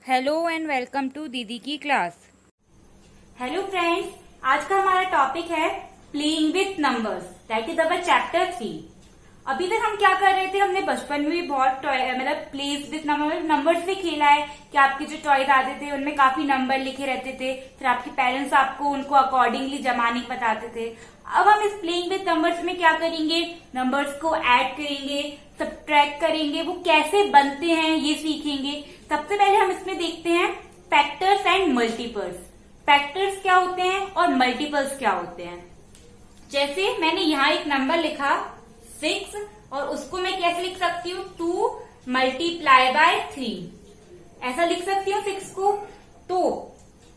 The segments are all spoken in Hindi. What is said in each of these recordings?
हेलो एंड वेलकम टू दीदी की क्लास। हेलो फ्रेंड्स, आज का हमारा टॉपिक है playing with numbers, that is our chapter 3। अभी तक हम क्या कर रहे थे, हमने बचपन में भी बहुत प्लेस विथ नंबर्स से खेला है कि आपके जो टॉयज आते थे उनमें काफी नंबर लिखे रहते थे, फिर आपके पेरेंट्स आपको उनको अकॉर्डिंगली जमाने को बताते थे। अब हम इस प्लेइंग विथ नंबर्स में क्या करेंगे, नंबर्स को ऐड करेंगे, सब्ट्रैक्ट करेंगे, वो कैसे बनते हैं ये सीखेंगे। सबसे पहले हम इसमें देखते हैं फैक्टर्स एंड मल्टीपल्स। फैक्टर्स क्या होते हैं और मल्टीपल्स क्या होते हैं। जैसे मैंने यहाँ एक नंबर लिखा 6 और उसको मैं कैसे लिख सकती हूँ, 2 मल्टीप्लाई बाय 3, ऐसा लिख सकती हूँ 6 को। तो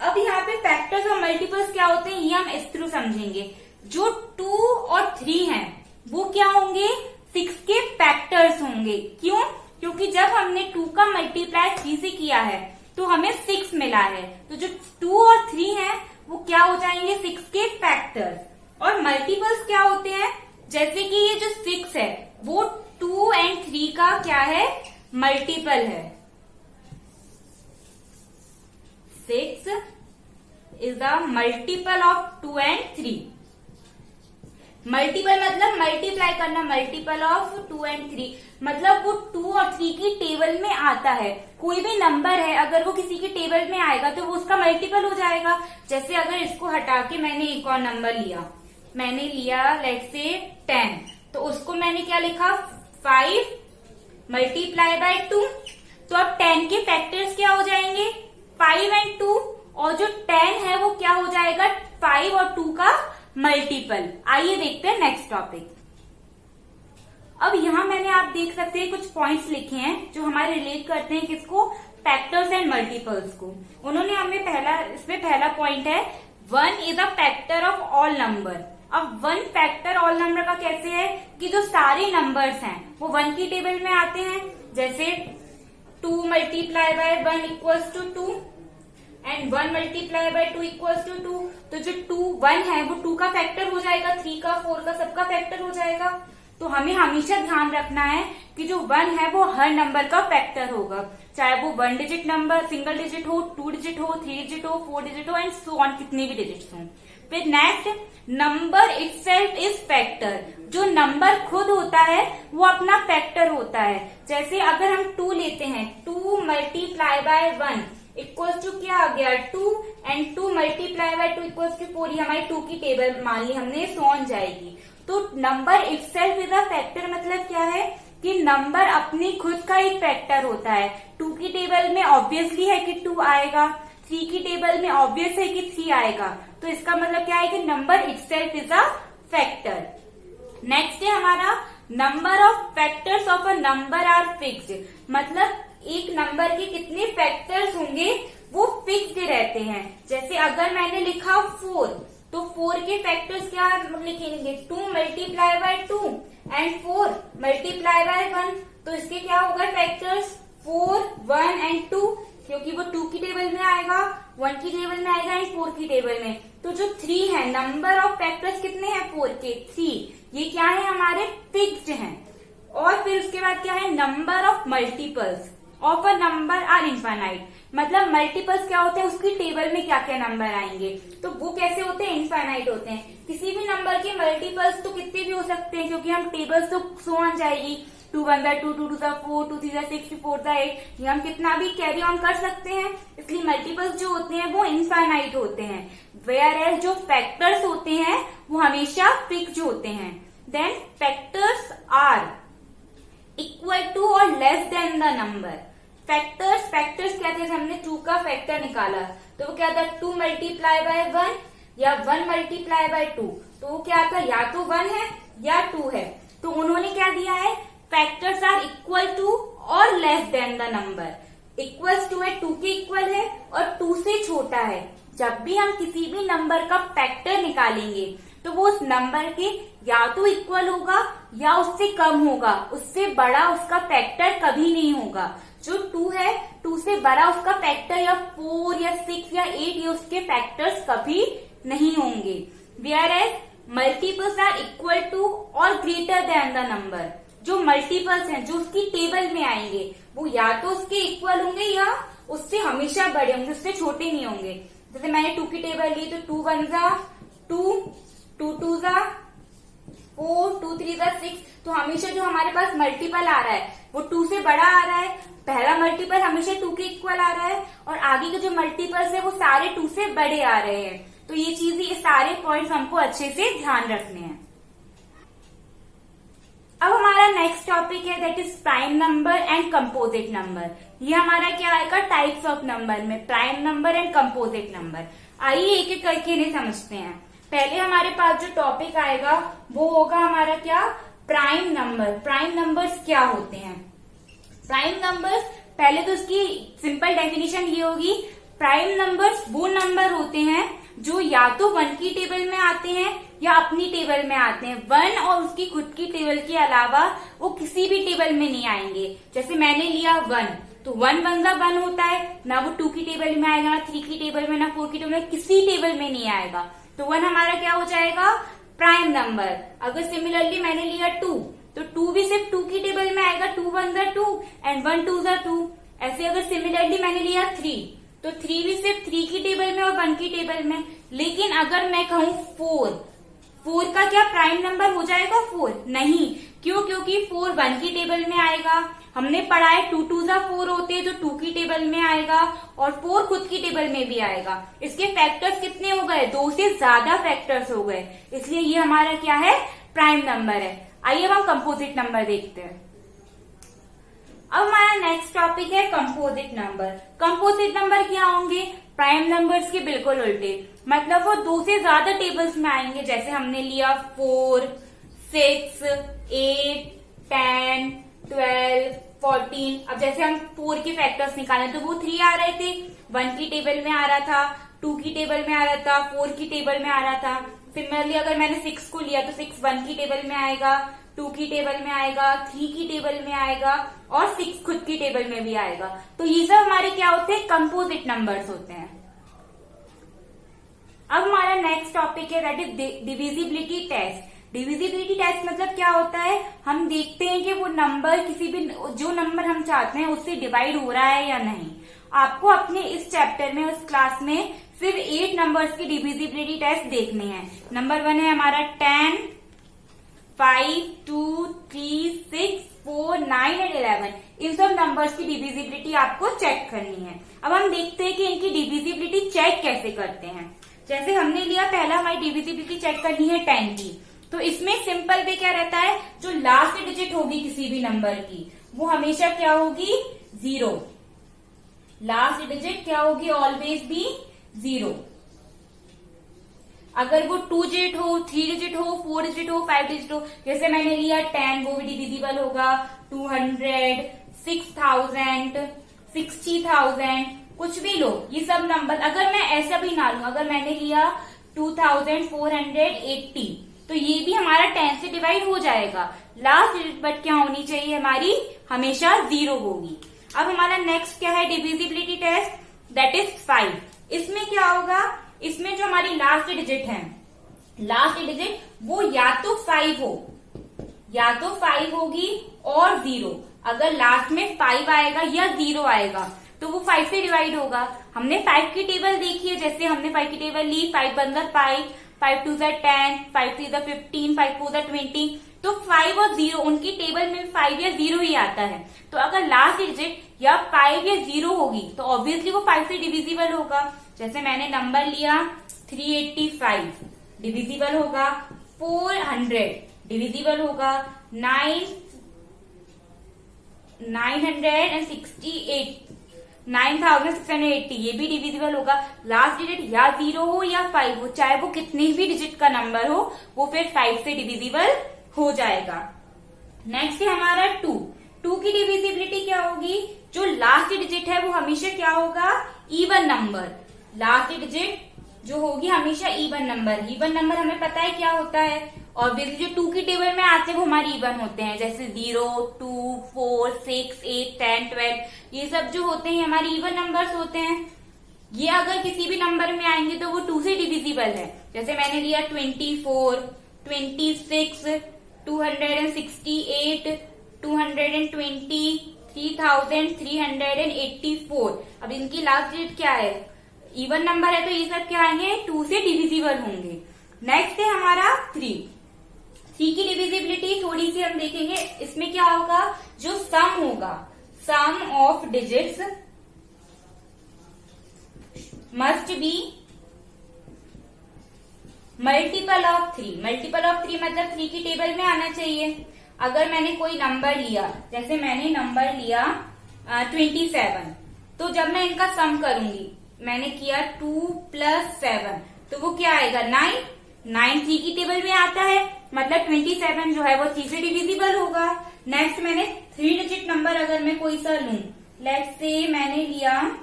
अब यहाँ पे फैक्टर्स और मल्टीपल्स क्या होते हैं ये हम इस थ्रू समझेंगे। जो 2 और 3 हैं वो क्या होंगे, 6 के फैक्टर्स होंगे। क्यों? क्योंकि जब हमने 2 का मल्टीप्लाई 3 से किया है तो हमें 6 मिला है, तो जो 2 और 3 है वो क्या हो जाएंगे, 6 के फैक्टर्स। और मल्टीपल्स क्या होते हैं, जैसे कि ये जो 6 है वो 2 एंड 3 का क्या है, मल्टीपल है। 6 is the multiple of 2 and 3। Multiple मतलब मल्टीप्लाई करना, मल्टीपल ऑफ 2 एंड 3 मतलब वो 2 और 3 की टेबल में आता है। कोई भी नंबर है अगर वो किसी की टेबल में आएगा तो वो उसका मल्टीपल हो जाएगा। जैसे अगर इसको हटा के मैंने एक और नंबर लिया, मैंने लिया लेट्स से 10, तो उसको मैंने क्या लिखा, 5 मल्टीप्लाई बाय 2। तो अब 10 के फैक्टर्स क्या हो जाएंगे, 5 एंड 2, और जो 10 है वो क्या हो जाएगा, 5 और 2 का मल्टीपल। आइए देखते हैं नेक्स्ट टॉपिक। अब यहाँ मैंने आप देख सकते हैं कुछ पॉइंट्स लिखे हैं जो हमारे रिलेट करते हैं किसको, फैक्टर्स एंड मल्टीपल्स को। उन्होंने हमें इसमें पहला पॉइंट है 1 is a factor of all number. अब 1 फैक्टर ऑल नंबर का कैसे है कि जो सारे नंबर्स हैं वो 1 की टेबल में आते हैं। जैसे 2 multiply by 1 equals to 2 and 1 multiply by 2 equals to 2। तो जो 1 है वो 2 का फैक्टर हो जाएगा, 3 का, 4 का, सबका फैक्टर हो जाएगा। तो हमें हमेशा ध्यान रखना है कि जो 1 है वो हर नंबर का फैक्टर होगा, चाहे वो 1 डिजिट नंबर, सिंगल डिजिट हो, 2 डिजिट हो, 3 डिजिट हो, 4 डिजिट हो एंड सो ऑन, कितने भी डिजिट्स हों। फिर next, number itself is factor. जो नंबर खुद होता है वो अपना फैक्टर होता है। जैसे अगर हम 2 लेते हैं, 2 मल्टीप्लाई बाय 1 इक्वल्स टू क्या आ गया, 2 and 2 multiply by 2 equals to 4। ये हमारी 2 की टेबल मान ली हमने, सो ऑन जाएगी। तो number itself is a factor मतलब क्या है कि नंबर अपनी खुद का एक फैक्टर होता है। 2 की टेबल में ऑब्वियसली है कि 2 आएगा, 3 की टेबल में ऑब्वियस है कि 3 आएगा। तो इसका मतलब क्या है कि number itself is a factor. Next है हमारा number of factors of a number are fixed. मतलब एक नंबर के कितने फैक्टर्स होंगे वो फिक्स्ड रहते हैं। जैसे अगर मैंने लिखा 4, तो 4 के फैक्टर्स क्या लिखेंगे, 2 multiply by 2 and 4 multiply by 1। तो इसके क्या होगा फैक्टर्स, 4, 1 एंड 2, क्योंकि वो 2 की टेबल में आएगा, 1 की टेबल में आएगा एंड 4 की टेबल में। तो जो 3 है, नंबर ऑफ फैक्टर्स कितने हैं 4 के, 3, ये क्या है हमारे फिक्स्ड हैं। और फिर उसके बाद क्या है, number of multiples of a number are infinite. मतलब मल्टीपल्स क्या होते हैं, उसकी टेबल में क्या क्या नंबर आएंगे, तो वो कैसे होते हैं, इनफाइनाइट होते हैं। किसी भी नंबर के मल्टीपल्स तो कितने भी हो सकते हैं, क्योंकि हम टेबल्स तो सो ऑन जाएगी, 2 1 2 2 2 4 2 3 6 2 4 8, ये हम कितना भी कैरी ऑन कर सकते हैं। इसलिए मल्टीपल्स जो होते हैं वो इनफाइनाइट होते हैं, वेयर एज जो फैक्टर्स होते हैं वो हमेशा फिक्स्ड होते हैं। Then factors are equal to और less than the number. Factors क्या थे, हमने 2 का फैक्टर निकाला तो वो क्या था, 2 मल्टीप्लाई बाय 1 या 1 मल्टीप्लाई बाय 2। तो वो क्या था, या तो 1 है या 2 है। तो उन्होंने क्या दिया है, फैक्टर्स आर इक्वल टू और less than the number. Equals to है, 2 के इक्वल है और 2 से छोटा है। जब भी हम किसी भी नंबर का फैक्टर निकालेंगे तो वो उस नंबर के या तो इक्वल होगा या उससे कम होगा, उससे बड़ा उसका फैक्टर कभी नहीं होगा। जो 2 है, 2 से बड़ा उसका फैक्टर या 4 या 6 या 8 ये उसके फैक्टर्स कभी नहीं होंगे। Whereas multiples are equal to और ग्रेटर देन द नंबर। जो मल्टीपल्स हैं जो उसकी टेबल में आएंगे वो या तो उसके इक्वल होंगे या उससे हमेशा बड़े होंगे, उससे छोटे नहीं होंगे। जैसे मैंने 2 की टेबल ली तो 2 1 जा 2, 2 2 जा 4, 2 3 जा 6। तो हमेशा जो हमारे पास मल्टीपल आ रहा है वो 2 से बड़ा आ रहा है। पहला मल्टीपल हमेशा 2 के इक्वल आ रहा है और आगे के जो मल्टीपल्स है वो सारे 2 से बड़े आ रहे हैं। तो ये चीज, ये सारे पॉइंट्स हमको अच्छे से ध्यान रखने हैं। अब हमारा नेक्स्ट टॉपिक है that is prime number and composite number. ये हमारा क्या आएगा टाइप्स ऑफ नंबर में, prime number and composite number. आइए एक एक करके इन्हें समझते हैं। पहले हमारे पास जो टॉपिक आएगा वो होगा हमारा क्या, प्राइम नंबर। प्राइम नंबर्स क्या होते हैं? प्राइम नंबर्स, पहले तो उसकी सिंपल डेफिनेशन ये होगी, प्राइम नंबर्स वो नंबर होते हैं जो या तो 1 की टेबल में आते हैं या अपनी टेबल में आते हैं। 1 और उसकी खुद की टेबल के अलावा वो किसी भी टेबल में नहीं आएंगे। जैसे मैंने लिया 1, तो 1 1 जा 1 होता है, ना वो 2 की टेबल में आएगा, ना 3 की टेबल में, ना 4 की टेबल में, किसी टेबल में नहीं आएगा। तो 1 हमारा क्या हो जाएगा, प्राइम नंबर। अगर सिमिलरली मैंने लिया 2, तो 2 भी सिर्फ 2 की टेबल में आएगा, 2 1 जा 2 एंड 1 2 जा 2। ऐसे अगर सिमिलरली मैंने लिया 3, तो 3 भी सिर्फ 3 की टेबल में और 1 की टेबल में। लेकिन अगर मैं कहूं 4 का क्या प्राइम नंबर हो जाएगा 4? नहीं। क्यों? क्योंकि 4 1 की टेबल में आएगा। हमने पढ़ा है 2 2 जा 4 होते हैं, तो 2 की टेबल में आएगा और 4 खुद की टेबल में भी आएगा। इसके फैक्टर्स कितने हो गए? 2 से ज्यादा फैक्टर्स हो गए, इसलिए ये हमारा क्या है, प्राइम नंबर है। आइए अब हम कंपोजिट नंबर देखते हैं। अब हमारा नेक्स्ट टॉपिक है कंपोजिट नंबर। कंपोजिट नंबर क्या होंगे? प्राइम नंबर्स के बिल्कुल उल्टे, मतलब वो 2 से ज्यादा टेबल्स में आएंगे। जैसे हमने लिया 4, 6, 8, 10, 12, 14। अब जैसे हम 4 के फैक्टर्स निकालें तो वो 3 आ रहे थे, 1 की टेबल में आ रहा था, 2 की टेबल में आ रहा था, 4 की टेबल में आ रहा था। सिमिलरली अगर मैंने 6 को लिया तो 6 1 की टेबल में आएगा, 2 की टेबल में आएगा, 3 की टेबल में आएगा और 6 खुद की टेबल में भी आएगा। तो ये सब हमारे क्या होते हैं, कंपोजिट नंबर्स होते हैं। अब हमारा नेक्स्ट टॉपिक है that is divisibility test. Divisibility test मतलब क्या होता है, हम देखते हैं कि वो नंबर किसी भी, जो नंबर हम चाहते हैं उससे डिवाइड हो रहा है या नहीं। आपको अपने इस चैप्टर में, उस क्लास में सिर्फ 8 नंबर्स की डिविजिबिलिटी टेस्ट देखने हैं। नंबर 1 है हमारा 10, 5, 2, 3, 6, 4, 9 एंड 11। इन सब नंबर्स की डिविजिबिलिटी आपको चेक करनी है। अब हम देखते हैं कि इनकी डिविजिबिलिटी चेक कैसे करते हैं। जैसे हमने लिया, पहला हमारी डिविजिबिलिटी चेक करनी है 10 की। तो इसमें सिंपल वे क्या रहता है, जो लास्ट डिजिट होगी किसी भी नंबर की वो हमेशा क्या होगी, 0। लास्ट डिजिट क्या होगी, ऑलवेज बी 0। अगर वो 2 डिजिट हो, 3 डिजिट हो, 4 डिजिट हो, 5 डिजिट हो, जैसे मैंने लिया 10, वो भी डिविजिबल होगा 200, 6000, 60,000, कुछ भी लो। ये सब नंबर अगर मैं ऐसा भी ना लूं, अगर मैंने लिया 2480, तो ये भी हमारा 10 से डिवाइड हो जाएगा। लास्ट डिजिट बट क्या होनी चाहिए हमारी, हमेशा 0 होगी। अब हमारा नेक्स्ट क्या है डिविजिबिलिटी टेस्ट, दैट इज 5। इसमें क्या होगा, इसमें जो हमारी लास्ट डिजिट है, लास्ट डिजिट वो या तो 5 हो, या तो 5 होगी और 0। अगर लास्ट में 5 आएगा या 0 आएगा तो वो 5 से डिवाइड होगा। हमने 5 की टेबल देखी है, जैसे हमने 5 की टेबल ली, 5 1 जा 5, 5 2 जा 10, 5 3 जा 15, 5 4 जा 20। तो 5 और 0 उनकी टेबल में 5 या 0 ही आता है। तो अगर लास्ट डिजिट या 5 या 0 होगी तो ऑब्वियसली वो 5 से डिविजिबल होगा। जैसे मैंने नंबर लिया 385, डिविजिबल होगा 400, डिविजिबल होगा 9680, ये भी डिविजिबल होगा। लास्ट डिजिट या 0 हो या 5 हो, चाहे वो कितने भी डिजिट का नंबर हो, वो फिर 5 से डिविजिबल हो जाएगा। नेक्स्ट है हमारा 2 की डिविजिबिलिटी क्या होगी, जो लास्ट डिजिट है वो हमेशा क्या होगा, इवन नंबर। लास्ट डिजिट जो होगी हमेशा इवन नंबर। इवन नंबर हमें पता है क्या होता है, और जो 2 की टेबल में आते हैं वो हमारे इवन होते हैं, जैसे 0, 2, 4, 6, 8, 10, 12, ये सब जो होते हैं हमारे इवन नंबर्स होते हैं। ये अगर किसी भी नंबर में आएंगे तो वो 2 से डिविजिबल है। जैसे मैंने लिया 24, 26, 268, 223, 3384। अब इनकी लास्ट डिजिट क्या है, इवन नंबर है तो ये सब क्या आएंगे, 2 से डिविजिबल होंगे। नेक्स्ट है हमारा 3 की डिविजिबिलिटी थोड़ी सी हम देखेंगे। इसमें क्या होगा, जो सम होगा, sum of digits must be multiple of 3। Multiple of 3 मतलब 3 की टेबल में आना चाहिए। अगर मैंने कोई नंबर लिया, जैसे मैंने नंबर लिया 27, तो जब मैं इनका सम करूंगी, मैंने किया 2 + 7, तो वो क्या आएगा, 9। 9 3 की टेबल में आता है, मतलब 27 जो है वो 3 से डिविजिबल होगा। नेक्स्ट मैंने 3 डिजिट नंबर अगर मैं कोई सा लूं, लेट्स से मैंने लिया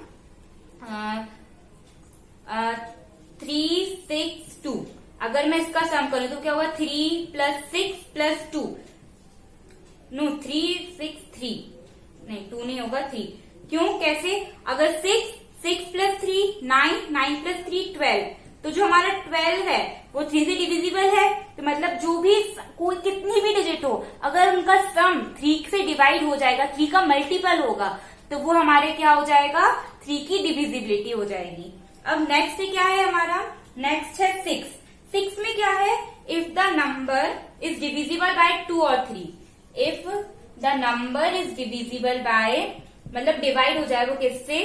362, अगर मैं इसका सम करूं तो क्या होगा, 3 + 6 + 2, नो 363, नहीं 2 नहीं होगा, 3। क्यों, कैसे, अगर 6 + 3 9, 9 + 3 12, तो जो हमारा 12 है वो 3 से डिविजिबल है। तो मतलब जो भी कोई कितनी भी डिजिट हो, अगर उनका सम 3 से डिवाइड हो जाएगा, 3 का मल्टीपल होगा, तो वो हमारे क्या हो जाएगा, 3 की डिविजिबिलिटी हो जाएगी। अब नेक्स्ट क्या है हमारा, नेक्स्ट है 6। 6 में क्या है, if the number is divisible by 2 और 3। If the number is divisible by, मतलब डिवाइड हो जाए वो किससे,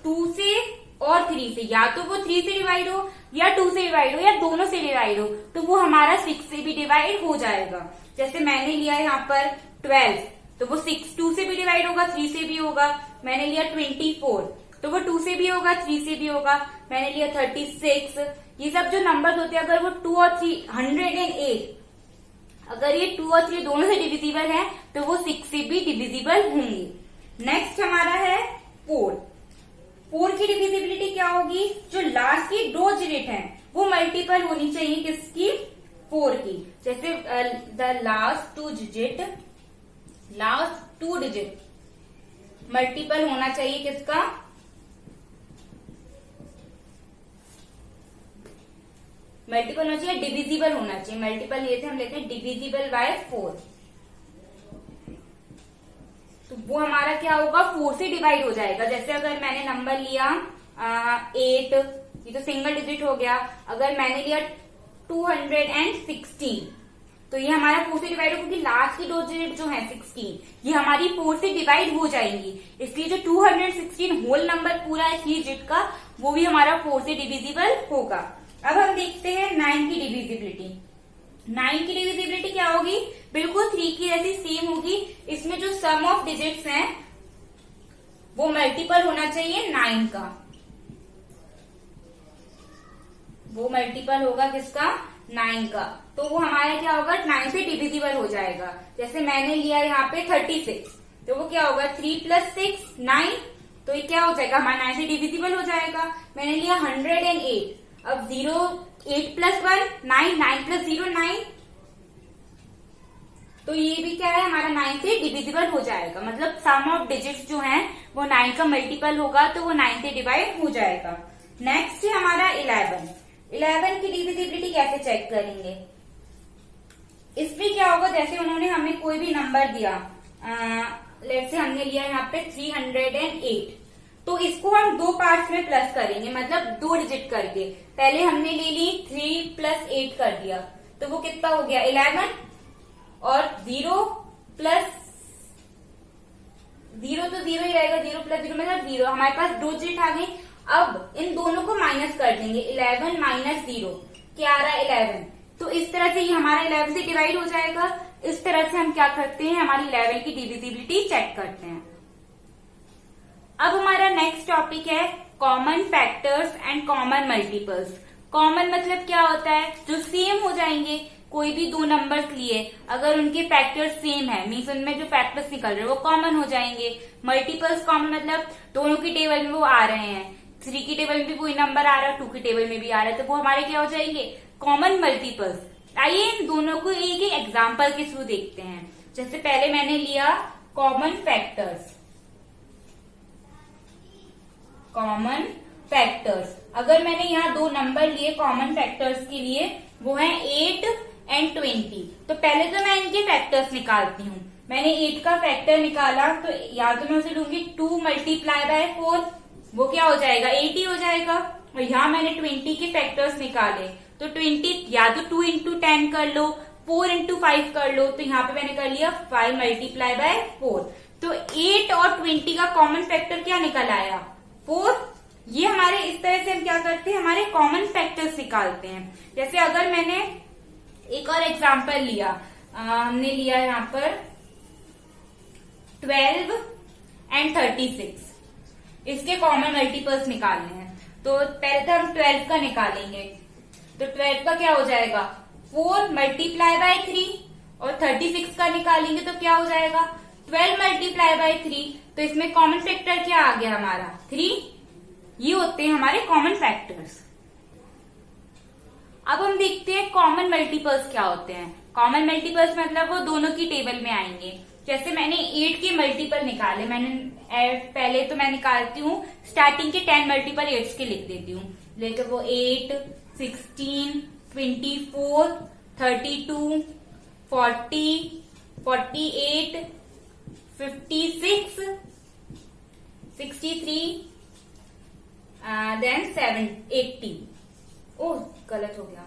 2 से और 3 से, या तो वो 3 से डिवाइड हो या 2 से डिवाइड हो या दोनों से डिवाइड हो, तो वो हमारा 6 से भी डिवाइड हो जाएगा। जैसे मैंने लिया यहाँ पर 12, तो वो 6 2 से भी डिवाइड होगा, 3 से भी होगा। मैंने लिया 24, तो वो 2 से भी होगा, 3 से भी होगा। मैंने लिया 36, ये सब जो नंबर्स होते हैं, अगर वो 2 और 3, 108, अगर ये 2 और 3 दोनों से डिविजिबल है, तो वो 6 से भी डिविजिबल होंगे। नेक्स्ट हमारा है 4। 4 की डिविजिबिलिटी क्या होगी, जो लास्ट की 2 डिजिट है वो मल्टीपल होनी चाहिए किसकी, 4 की। जैसे द लास्ट 2 डिजिट मल्टीपल होना चाहिए किसका, मल्टीपल होना चाहिए, डिविजिबल होना चाहिए। मल्टीपल ये थे, हम लेते हैं डिविजिबल बाय 4, तो वो हमारा क्या होगा, 4 से डिवाइड हो जाएगा। जैसे अगर मैंने नंबर लिया 8, ये तो सिंगल डिजिट हो गया। अगर मैंने लिया 216, तो ये हमारा 4 से डिवाइड हो, क्योंकि लास्ट की 2 डिजिट जो है 16, ये हमारी 4 से डिवाइड हो जाएंगी। इसलिए जो 216 होल नंबर पूरा है 3 डिजिट का, वो भी हमारा 4 से डिविजिबल होगा। अब हम देखते हैं 9 की डिविजिबिलिटी। 9 की डिविजिबिलिटी क्या होगी, बिल्कुल 3 की जैसी सेम होगी। इसमें जो सम ऑफ डिजिट्स हैं वो मल्टीपल होना चाहिए 9 का, वो मल्टीपल होगा किसका, 9 का। तो वो हमारा क्या होगा, 9 से डिविजिबल हो जाएगा। जैसे मैंने लिया यहाँ पे 36, तो वो क्या होगा, 3 + 6 9, तो ये क्या हो जाएगा, हमारा 9 से डिविजिबल हो जाएगा। मैंने लिया 108, अब 0 8 + 1 9, 9 + 0 9, तो ये भी क्या है, हमारा 9 से डिविजिबल हो जाएगा। मतलब सम ऑफ डिजिट्स जो हैं वो 9 का मल्टीपल होगा, तो वो 9 से डिवाइड हो जाएगा। नेक्स्ट है हमारा 11। 11 की डिविजिबिलिटी कैसे चेक करेंगे, इसमें क्या होगा, जैसे उन्होंने हमें कोई भी नंबर दिया, लेट्स से हमने लिया यहाँ पे 308, तो इसको हम 2 पार्ट्स में प्लस करेंगे, मतलब 2 डिजिट करके। पहले हमने ले ली 3 + 8 कर दिया, तो वो कितना हो गया, 11, और 0 + 0 तो 0 ही रहेगा, 0 + 0 मतलब 0। हमारे पास 2 डिजिट आ गई। अब इन दोनों को माइनस कर देंगे, 11 - 0 क्या आ रहा है, 11। तो इस तरह से ये हमारा 11 से डिवाइड हो जाएगा। इस तरह से हम क्या करते हैं, हमारी 11 की डिविजिबिलिटी चेक करते हैं। अब हमारा नेक्स्ट टॉपिक है common factors and common multiples. Common मतलब क्या होता है, जो सेम हो जाएंगे। कोई भी 2 नंबर्स लिए, अगर उनके फैक्टर्स सेम है, मीन्स उनमें जो फैक्टर्स निकल रहे हैं वो कॉमन हो जाएंगे। मल्टीपल्स कॉमन मतलब दोनों की टेबल में वो आ रहे हैं, 3 की टेबल में भी कोई नंबर आ रहा है, 2 की टेबल में भी आ रहा है, तो वो हमारे क्या हो जाएंगे, कॉमन मल्टीपल्स। आइए इन दोनों को एक एक एग्जाम्पल के थ्रू देखते हैं। जैसे पहले मैंने लिया कॉमन फैक्टर्स। कॉमन फैक्टर्स, अगर मैंने यहाँ 2 नंबर लिए कॉमन फैक्टर्स के लिए, वो है 8 और 20, तो पहले तो मैं इनके फैक्टर्स निकालती हूँ। मैंने 8 का फैक्टर निकाला तो या तो मैं उसे लूंगी 2 मल्टीप्लाई बाय 4, वो क्या हो जाएगा 8 ही हो जाएगा। और यहाँ मैंने 20 के फैक्टर्स निकाले तो 20 या तो 2 इंटू 10 कर लो, 4 इंटू 5 कर लो, तो यहाँ पे मैंने कर लिया 5 मल्टीप्लाई बाय 4। तो 8 और 20 का कॉमन फैक्टर क्या निकल आया 4। ये हमारे इस तरह से हम क्या करते हैं, हमारे कॉमन फैक्टर्स निकालते हैं। जैसे अगर मैंने एक और एग्जांपल लिया, हमने लिया यहाँ पर 12 एंड 36, इसके कॉमन मल्टीपल्स निकालने हैं। तो पहले तो हम 12 का निकालेंगे, तो 12 का क्या हो जाएगा 4 मल्टीप्लाई बाय 3, और 36 का निकालेंगे तो क्या हो जाएगा 12 मल्टीप्लाई बाय 3। तो इसमें कॉमन फैक्टर क्या आ गया हमारा 3। ये होते हैं हमारे कॉमन फैक्टर्स। अब हम देखते हैं कॉमन मल्टीपल्स क्या होते हैं। कॉमन मल्टीपल्स मतलब वो दोनों की टेबल में आएंगे। जैसे मैंने 8 के मल्टीपल निकाले, पहले तो मैं निकालती हूँ स्टार्टिंग के 10 मल्टीपल 8 के लिख देती हूँ, लेकिन वो 8, 16, 24, 32, 40, 48, 56, 63, देन 80। ओह गलत हो गया,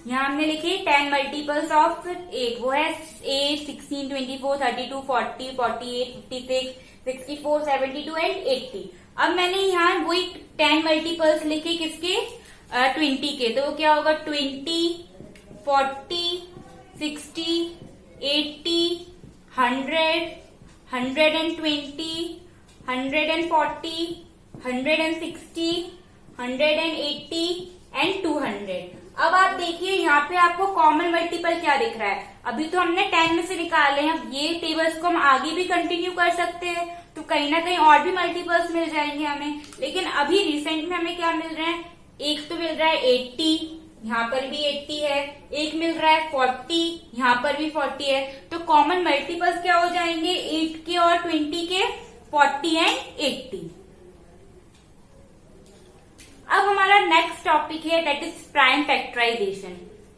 यहाँ हमने लिखे 10 मल्टीपल्स ऑफ 8, वो है 8, 16, 24, 32, 40, 48, 56, 64, 72 एंड 80। अब मैंने यहाँ वही 10 मल्टीपल्स लिखे किसके 20 के, तो वो क्या होगा 20, 40, 60, 80, 100, 120, 140, 160, 180 एंड 200। अब आप देखिए यहाँ पे आपको कॉमन मल्टीपल क्या दिख रहा है। अभी तो हमने 10 में से निकाले हैं, अब ये टेबल्स को हम आगे भी कंटिन्यू कर सकते हैं, तो कहीं ना कहीं और भी मल्टीपल्स मिल जाएंगे हमें। लेकिन अभी रिसेंट में हमें क्या मिल रहा है, एक तो मिल रहा है 80, यहाँ पर भी 80 है, एक मिल रहा है 40, यहाँ पर भी 40 है। तो कॉमन मल्टीपल्स क्या हो जाएंगे 8 के और 20 के 40 एंड 80। अब हमारा नेक्स्ट टॉपिक है that is prime factorisation.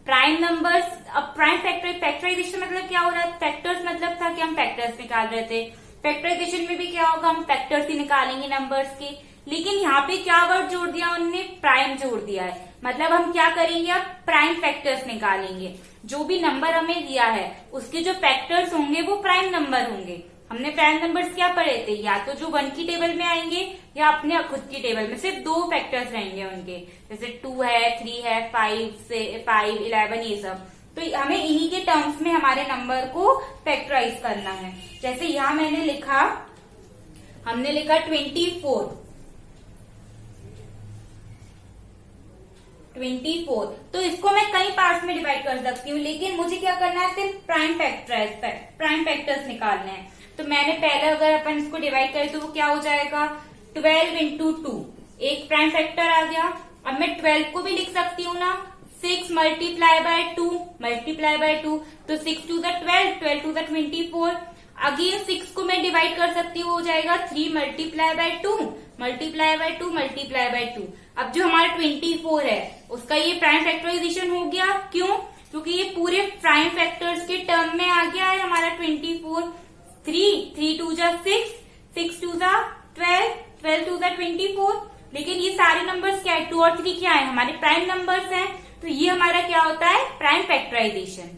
Prime numbers, अब प्राइम फैक्टराइजेशन मतलब क्या हो रहा है, फैक्टर्स मतलब था कि हम फैक्टर्स निकाल रहे थे, फैक्टराइजेशन में भी क्या होगा हम फैक्टर्स ही निकालेंगे नंबर्स के। लेकिन यहाँ पे क्या वर्ड जोड़ दिया उन्होंने, प्राइम जोड़ दिया है। मतलब हम क्या करेंगे अब प्राइम फैक्टर्स निकालेंगे। जो भी नंबर हमें दिया है उसके जो फैक्टर्स होंगे वो प्राइम नंबर होंगे। हमने प्राइम नंबर्स क्या पढ़े थे, या तो जो 1 की टेबल में आएंगे या अपने खुद की टेबल में सिर्फ 2 फैक्टर्स रहेंगे उनके, जैसे 2 है, 3 है, 5, 11 ये सब। तो हमें इन्हीं के टर्म्स में हमारे नंबर को फैक्टराइज करना है। जैसे यहाँ हमने लिखा 24, तो इसको मैं कई पार्ट्स में डिवाइड कर सकती हूँ, लेकिन मुझे क्या करना है सिर्फ प्राइम फैक्टर्स निकालने हैं। तो मैंने पहले अगर अपन इसको डिवाइड करें तो वो क्या हो जाएगा 12 इंटू 2, एक प्राइम फैक्टर आ गया। अब मैं 12 को भी लिख सकती हूँ ना, 6 मल्टीप्लाई बाय 2, तो 6 to the 12, 12 to the 24। Again 6 को मैं डिवाइड कर सकती हूँ, हो जाएगा 3 मल्टीप्लाई बाय 2, मल्टीप्लाई बाय 2। अब जो हमारा 24 है उसका ये प्राइम फैक्टराइजेशन हो गया। क्यों? क्योंकि ये पूरे प्राइम फैक्टर्स के टर्म में आ गया है हमारा 24। 3 टू जा 6, 6 टू जा 12, 12 टू जा 24। लेकिन ये सारे नंबर्स क्या है, 2 और 3 क्या है, हमारे प्राइम नंबर्स हैं। तो ये हमारा क्या होता है प्राइम फैक्टराइजेशन।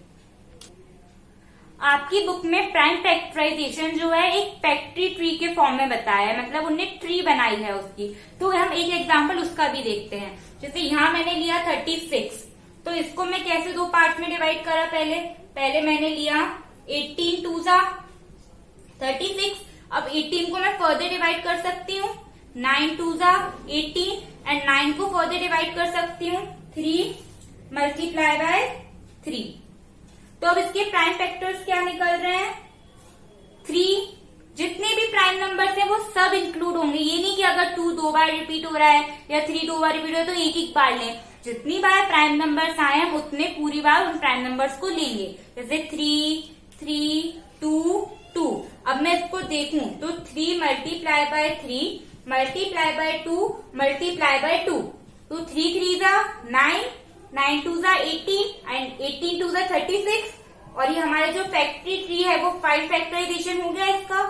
आपकी बुक में प्राइम फैक्टराइजेशन जो है एक फैक्ट्री ट्री के फॉर्म में बताया है, मतलब उन्होंने ट्री बनाई है उसकी। तो हम एक एग्जांपल उसका भी देखते हैं। जैसे यहाँ मैंने लिया 36, तो इसको मैं कैसे 2 पार्ट में डिवाइड करा, पहले मैंने लिया 18 टू जा 36। अब 18 को मैं फर्दर डिवाइड कर सकती हूँ, 9 टू जा 18, एंड 9 को फर्दर डिवाइड कर सकती हूँ 3 मल्टीप्लाई बाय 3। तो अब इसके प्राइम फैक्टर्स क्या निकल रहे हैं 3। जितने भी प्राइम नंबर्स हैं वो सब इंक्लूड होंगे। ये नहीं कि अगर 2 2 बार रिपीट हो रहा है या 3 2 बार रिपीट हो रहा है तो एक बार लें। जितनी बार प्राइम नंबर्स आए हम उतने पूरी बार उन प्राइम नंबर्स को लेंगे। जैसे 3 3 2 2। अब मैं इसको देखूं तो 3 multiply by 3 multiply by 2 multiply by 2, तो 3 3 जा 9, 9 2 जा 18 एंड 18 2 जा 36। और ये हमारे जो फैक्टरी ट्री है वो 5 फैक्टराइजेशन हो गया इसका।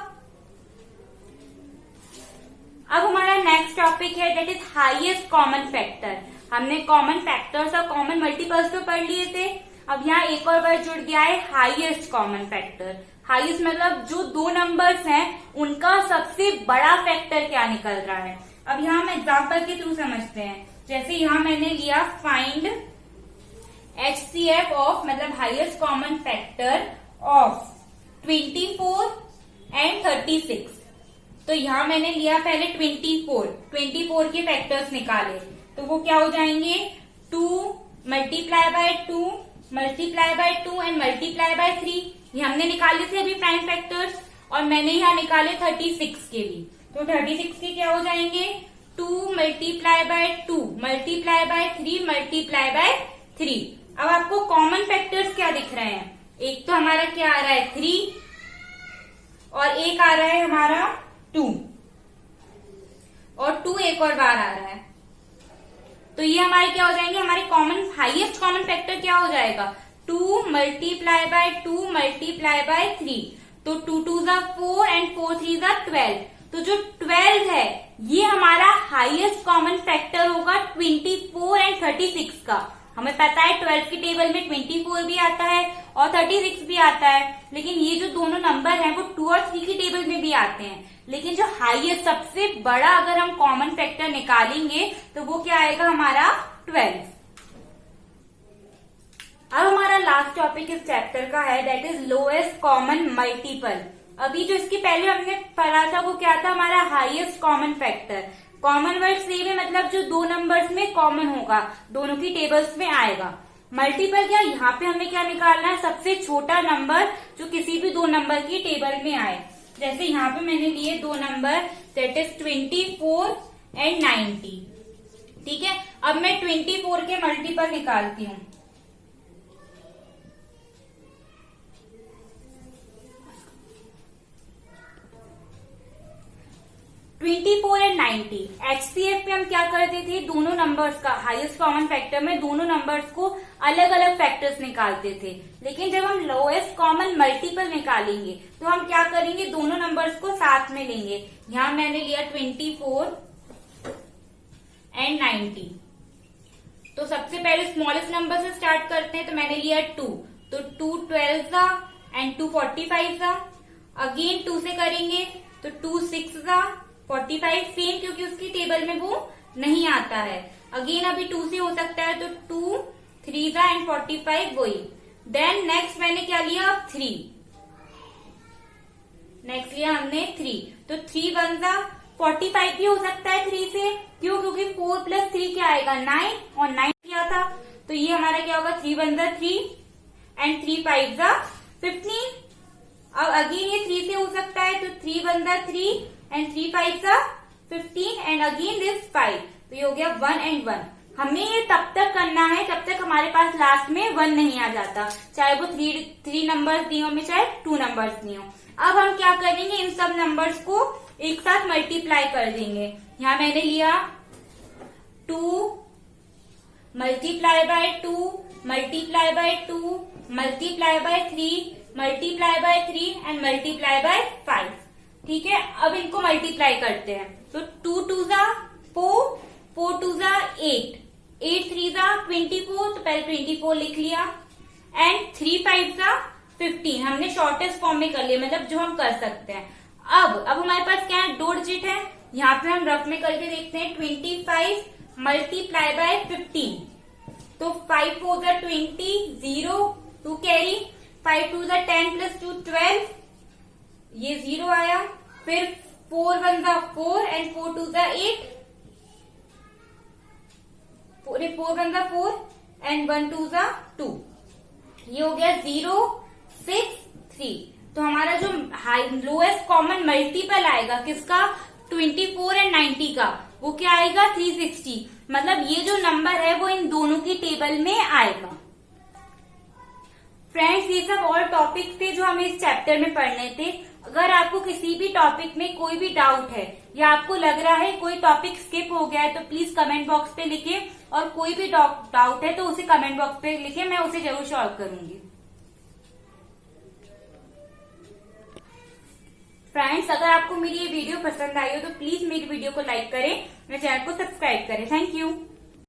अब हमारा नेक्स्ट टॉपिक है that is highest common factor. हमने कॉमन फैक्टर्स और कॉमन मल्टीपल्स तो पढ़ लिए थे। अब यहाँ एक और वर्ड जुड़ गया है हाईएस्ट कॉमन फैक्टर। हाईएस्ट मतलब जो दो नंबर्स हैं उनका सबसे बड़ा फैक्टर क्या निकल रहा है। अब यहाँ हम एग्जाम्पल के थ्रू समझते हैं। जैसे यहाँ मैंने लिया फाइंड HCF ऑफ मतलब highest common factor of 24 and 36। तो यहाँ मैंने लिया पहले 24 के फैक्टर्स निकाले तो वो क्या हो जाएंगे 2 multiply by 2 multiply by 2 and multiply by 3। ये हमने निकाले थे अभी प्राइम फैक्टर्स और मैंने यहाँ निकाले 36 के भी। तो 36 के क्या हो जाएंगे 2 multiply by 2 multiply bye 3 multiply by 3। अब आपको कॉमन फैक्टर्स क्या दिख रहे हैं। एक तो हमारा क्या आ रहा है 3 और एक आ रहा है हमारा 2 और 2 एक और बार आ रहा है। तो ये हमारे क्या हो जाएंगे हमारे कॉमन हाईएस्ट कॉमन फैक्टर क्या हो जाएगा 2 मल्टीप्लाई बाय 2 मल्टीप्लाई बाय 3। तो 2 2 जा 4 एंड 4 3 जा 12। तो जो 12 है ये हमारा हाईएस्ट कॉमन फैक्टर होगा 24 एंड 36 का। हमें पता है 12 की टेबल में 24 भी आता है और 36 भी आता है, लेकिन ये जो दोनों नंबर हैं वो 2 और 3 की टेबल में भी आते हैं। लेकिन जो हाईएस्ट सबसे बड़ा अगर हम कॉमन फैक्टर निकालेंगे तो वो क्या आएगा हमारा 12। अब हमारा लास्ट टॉपिक इस चैप्टर का है that is lowest common multiple. अभी जो इसके पहले हमने पढ़ा था वो क्या था हमारा highest common factor. Common word same है मतलब जो दो नंबर्स में कॉमन होगा दोनों की टेबल्स में आएगा। मल्टीपल क्या यहाँ पे हमें क्या निकालना है सबसे छोटा नंबर जो किसी भी दो नंबर की टेबल में आए। जैसे यहाँ पे मैंने लिए दो नंबर दैट इज 24 एंड 90। ठीक है, अब मैं 24 के मल्टीपल निकालती हूँ। एंड 90 HCF पे हम क्या करते थे दोनों नंबर्स का हाईएस्ट कॉमन फैक्टर में दोनों नंबर्स को अलग अलग फैक्टर्स निकालते थे। लेकिन जब हम लोएस्ट कॉमन मल्टीपल निकालेंगे तो हम क्या करेंगे दोनों नंबर्स को साथ में लेंगे। यहां मैंने लिया 24 एंड 90। तो सबसे पहले स्मॉलेस्ट नंबर से स्टार्ट करते हैं। तो मैंने लिया 2। तो 2 12 जा एंड 2 45 जा। अगेन 2 से करेंगे तो 2 6 जा 45 सेम क्योंकि उसकी टेबल में वो नहीं आता है। अगेन अभी 2 से हो सकता है तो 2 3 जा एंड 45 वही। देन नेक्स्ट मैंने क्या लिया 3। नेक्स्ट लिया हमने 3। तो 3 1 जा 45 भी हो सकता है 3 से क्यों क्योंकि 4 प्लस 3 क्या आएगा 9 और 9 किया था। तो ये हमारा क्या होगा 3 1 जा 3 एंड 3 5 जा 15। अब अगेन ये 3 से हो सकता है तो 3 1 जा 3 एंड 3 5 जा 15 एंड अगेन दिस 5। तो ये हो गया 1 एंड 1। हमें ये तब तक करना है जब तक हमारे पास लास्ट में 1 नहीं आ जाता, चाहे वो 3 नंबर्स दिए हो में चाहे 2 नंबर्स दिए हो। अब हम क्या करेंगे इन सब नंबर्स को एक साथ मल्टीप्लाई कर देंगे। यहाँ मैंने लिया 2 multiply by 2 multiply by 2 multiply bye 3 multiply by 3 and multiply by 5। ठीक है, अब इनको मल्टीप्लाई करते हैं। तो 2 2 जा 4 4 2 जा 8 8 3 जा 24। तो पहले 24 लिख लिया एंड 3 5 जा 15। हमने शॉर्टेस्ट फॉर्म में कर लिया मतलब जो हम कर सकते हैं। अब हमारे पास क्या है 2 डिजिट है। यहाँ पे हम रफ में करके देखते हैं 25 मल्टीप्लाई बाय 15। तो 5 4 जा 20 0 2 कैरी 5 2 जा 10 प्लस 2 12 ये 0 आया। फिर 4 1 जा 4 एंड 4 2 जा 8 4 1 जा 4 एंड 1 2 जा 2। ये हो गया 0 6 3। तो हमारा जो लोएस्ट कॉमन मल्टीपल आएगा किसका 24 एंड 90 का वो क्या आएगा 360। मतलब ये जो नंबर है वो इन दोनों की टेबल में आएगा। फ्रेंड्स ये सब और टॉपिक्स थे जो हमें इस चैप्टर में पढ़ने थे। अगर आपको किसी भी टॉपिक में कोई भी डाउट है या आपको लग रहा है कोई टॉपिक स्किप हो गया है तो प्लीज कमेंट बॉक्स पे लिखिए, और कोई भी डाउट है तो उसे कमेंट बॉक्स पे लिखिए, मैं उसे जरूर सॉल्व करूंगी। फ्रेंड्स, अगर आपको मेरी ये वीडियो पसंद आई हो तो प्लीज मेरी वीडियो को लाइक करें, मेरे चैनल को सब्सक्राइब करें। Thank you.